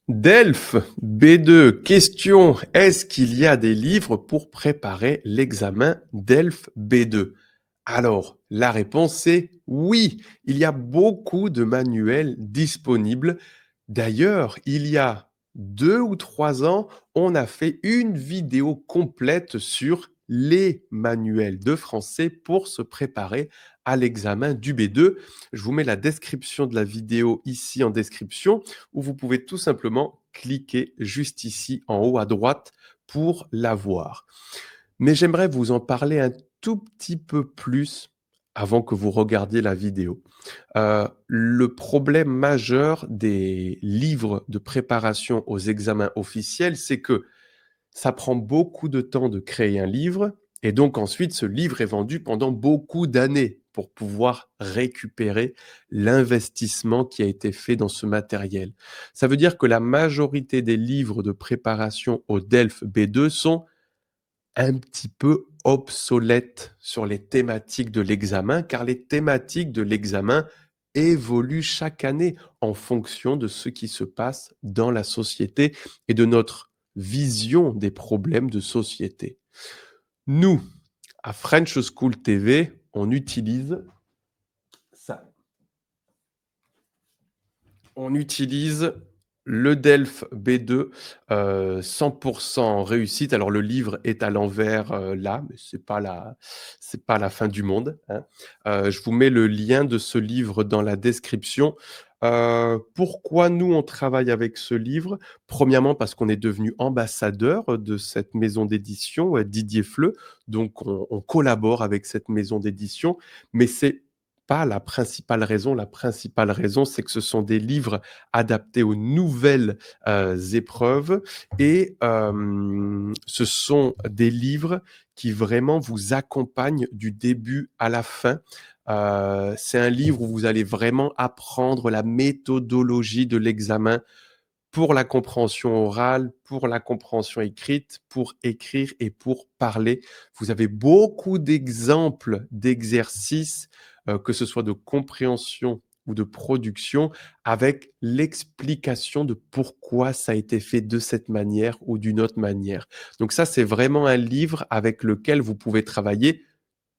Delphes, B2, question, est-ce qu'il y a des livres pour préparer l'examen Delphes B2? Alors, la réponse est oui, il y a beaucoup de manuels disponibles. D'ailleurs, il y a 2 ou 3 ans, on a fait une vidéo complète sur les manuels de français pour se préparer à l'examen du B2. Je vous mets la description de la vidéo ici en description où vous pouvez tout simplement cliquer juste ici en haut à droite pour la voir. Mais j'aimerais vous en parler un tout petit peu plus avant que vous regardiez la vidéo. Le problème majeur des livres de préparation aux examens officiels, c'est que ça prend beaucoup de temps de créer un livre et donc ensuite ce livre est vendu pendant beaucoup d'années pour pouvoir récupérer l'investissement qui a été fait dans ce matériel. Ça veut dire que la majorité des livres de préparation au DELF B2 sont un petit peu obsolètes sur les thématiques de l'examen, car les thématiques de l'examen évoluent chaque année en fonction de ce qui se passe dans la société et de notre vision des problèmes de société. Nous, à French School TV, on utilise ça. On utilise le DELF B2, 100% réussite. Alors le livre est à l'envers, là, mais c'est pas la fin du monde, hein. Je vous mets le lien de ce livre dans la description. Pourquoi nous, on travaille avec ce livre? Premièrement, parce qu'on est devenu ambassadeur de cette maison d'édition, Didier Fleu, donc on collabore avec cette maison d'édition, mais c'est pas la principale raison. La principale raison, c'est que ce sont des livres adaptés aux nouvelles épreuves et ce sont des livres qui vraiment vous accompagnent du début à la fin. C'est un livre où vous allez vraiment apprendre la méthodologie de l'examen pour la compréhension orale, pour la compréhension écrite, pour écrire et pour parler. Vous avez beaucoup d'exemples d'exercices, que ce soit de compréhension ou de production, avec l'explication de pourquoi ça a été fait de cette manière ou d'une autre manière. Donc ça, c'est vraiment un livre avec lequel vous pouvez travailler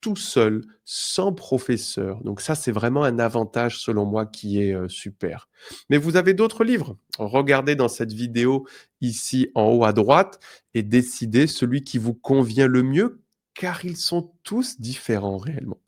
tout seul, sans professeur. Donc ça, c'est vraiment un avantage selon moi qui est super. Mais vous avez d'autres livres. Regardez dans cette vidéo ici en haut à droite et décidez celui qui vous convient le mieux, car ils sont tous différents réellement.